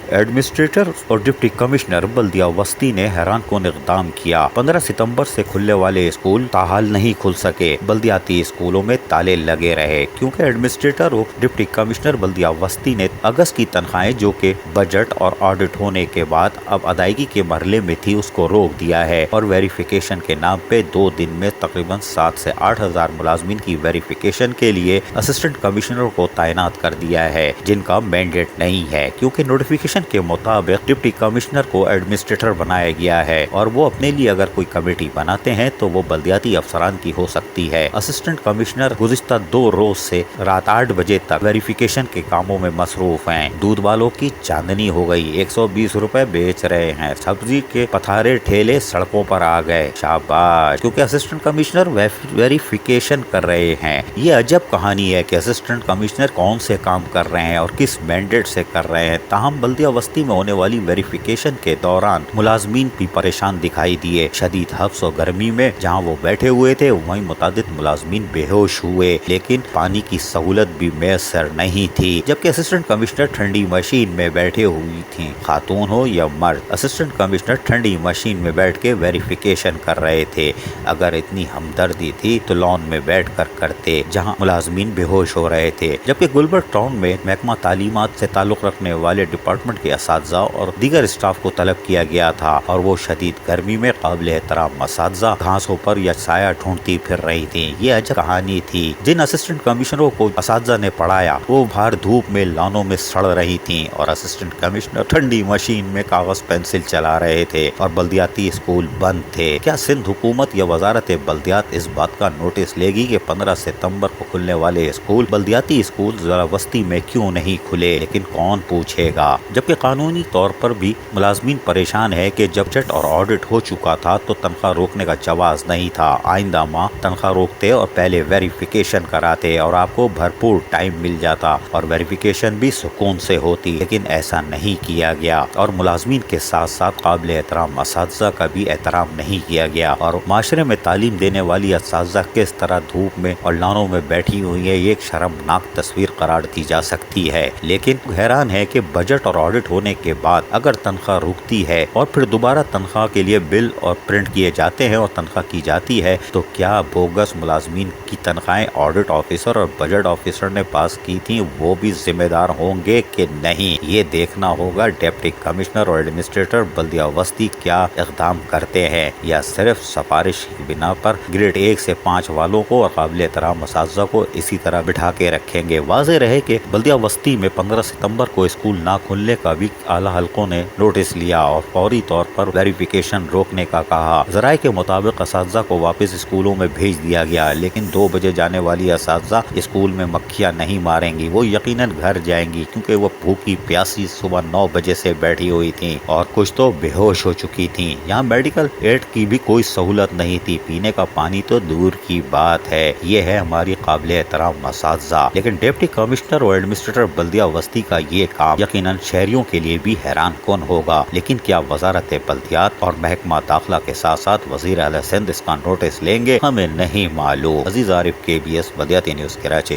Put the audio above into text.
Administrator اور deputy commissioner بلدیہ وسطی نے حیران کن اقدام کیا۔ 15 ستمبر سے کھلنے والے اسکول تاحال نہیں کھل سکے۔ بلدیاتی اسکولوں میں تالے لگے رہے کیونکہ ایڈمنسٹریٹر اور ڈپٹی کمشنر بلدیہ وسطی نے اگست کی تنخواہیں جو کہ بجٹ اور آڈٹ ہونے کے بعد اب ادائیگی کے مرحلے میں تھی اس کو روک دیا ہے اور ویریفیکیشن کے نام پہ 2 دن میں تقریباً 7 سے 8 ہزار ملازمین کی ویریفیکیشن کے لیے اسسٹنٹ کمشنر کو تعینات کر دیا ہے جن کا مینڈیٹ نہیں ہے، کیونکہ نوٹیفیکیشن کے مطابق ڈپٹی کمشنر کو ایڈمنسٹریٹر بنایا گیا ہے اور وہ اپنے لیے اگر کوئی کمیٹی بناتے ہیں تو وہ بلدیاتی افسران کی ہو سکتی ہے۔ اسسٹنٹ کمشنر گزشتہ 2 روز سے رات 8 بجے تک ویریفیکیشن کے کاموں میں مصروف ہیں۔ دودھ والوں کی چاندنی ہو گئی، 120 روپے بیچ رہے ہیں، سبزی کے پتھارے ٹھیلے سڑکوں پر آ گئے، شاباش، کیونکہ اسسٹنٹ کمشنر ویریفیکیشن کر رہے ہیں۔ یہ عجب کہانی ہے کہ اسسٹنٹ کمشنر کون سے کام کر رہے ہیں اور کس مینڈیٹ سے کر رہے ہیں۔ تاہم بلدیہ وسطی میں ہونے والی ویریفیکیشن کے دوران ملازمین بھی پریشان دکھائی دیے۔ شدید حبس و گرمی میں جہاں وہ بیٹھے ہوئے تھے وہیں متعدد ملازمین بے ہوش ہوئے، لیکن پانی کی سہولت بھی میسر نہیں تھی، جبکہ اسسٹنٹ کمشنر ٹھنڈی مشین میں بیٹھے ہوئی تھیں، خاتون ہو یا مرد۔ اسسٹنٹ کمشنر ٹھنڈی مشین میں بیٹھ کے ویریفیکیشن کر رہے تھے۔ اگر اتنی ہمدردی تھی تو لان میں بیٹھ کر کرتے جہاں ملازمین بے ہوش ہو رہے تھے، جبکہ گلبرگ ٹاؤن میں محکمہ تعلیمات سے تعلق رکھنے والے ڈپارٹمنٹ کے اساتذہ اور دیگر اسٹاف کو طلب کیا گیا تھا اور وہ شدید گرمی میں قابل احترام اساتذہ گھاسوں پر یا سایہ ڈھونڈتی پھر رہی تھیں۔ یہ عجب کہانی تھی۔ جن اسسٹنٹ کمشنروں کو اساتذہ نے پڑھایا وہ بھار دھوپ میں لانوں میں سڑ رہی تھیں اور اسسٹنٹ کمشنر ٹھنڈی مشین میں کاغذ پینسل چلا رہے تھے اور بلدیاتی اسکول بند تھے۔ کیا سندھ حکومت یا وزارت بلدیات اس بات کا نوٹس لے گی کہ 15 ستمبر کو کھلنے والے اسکول بلدیاتی اسکول ضلع وسطی میں کیوں نہیں کھلے؟ لیکن کون پوچھے گا؟ جبکہ قانونی طور پر بھی ملازمین پریشان ہے کہ جب بجٹ اور آڈٹ ہو چکا تھا تو تنخواہ روکنے کا جواز نہیں تھا۔ آئندہ ماہ تنخواہ روکتے اور پہلے ویریفیکیشن کراتے اور آپ کو بھرپور ٹائم مل جاتا اور ویریفیکیشن بھی سکون سے ہوتی، لیکن ایسا نہیں کیا گیا اور ملازمین کے ساتھ ساتھ قابل احترام اساتذہ کا بھی احترام نہیں کیا گیا اور معاشرے میں تعلیم دینے والی اساتذہ کس طرح دھوپ میں اور لانوں میں بیٹھی ہوئی ہے، یہ ایک شرمناک تصویر قرار دی جا سکتی ہے۔ لیکن حیران ہے کہ بجٹ اور آڈٹ ہونے کے بعد اگر تنخواہ رکتی ہے اور پھر دوبارہ تنخواہ کے لیے بل اور پرنٹ کیے جاتے ہیں اور تنخواہ کی جاتی ہے تو کیا بوگس ملازمین کی تنخواہیں آڈٹ آفیسر اور بجٹ آفیسر نے پاس کی تھیں وہ بھی ذمہ دار ہوں گے کہ نہیں؟ یہ دیکھنا ہوگا ڈپٹی کمشنر اور ایڈمنسٹریٹر بلدیہ وسطی کیا اقدام کرتے ہیں یا صرف سفارش کی بنا پر گریڈ 1 سے 5 والوں کو اور قابل احترام اساتذہ کو اسی طرح بٹھا کے رکھیں گے۔ واضح رہے کہ بلدیہ وسطی میں 15 ستمبر کو اسکول نہ کھلنے کا بھی اعلیٰ حلقوں نے نوٹس لیا اور فوری طور پر ویریفیکیشن روکنے کا کہا۔ ذرائع کے مطابق اساتذہ کو واپس اسکولوں میں بھیج دیا گیا، لیکن 2 بجے جانے والی اساتذہ اسکول میں مکھیاں نہیں ماریں گی، وہ یقیناً گھر جائیں گی کیونکہ وہ بھوکی پیاسی صبح 9 بجے سے بیٹھی ہوئی تھیں اور کچھ تو بے ہوش ہو چکی تھیں۔ یہاں میڈیکل ایڈ کی بھی کوئی سہولت نہیں تھی، پینے کا پانی تو دور کی بات ہے۔ یہ ہے ہماری قابل احترام اساتذہ، لیکن ڈپٹی کمشنر اور ایڈمنسٹریٹر بلدیہ وسطی کا یہ کام یقیناً شہریوں کے لیے بھی حیران کن ہوگا۔ لیکن کیا وزارت بلدیات اور محکمہ داخلہ کے ساتھ ساتھ وزیر اعلیٰ سندھ اس کا نوٹس لیں گے؟ ہمیں نہیں معلوم۔ عزیز عارف، KBS بلدیاتی نیوز، کراچی۔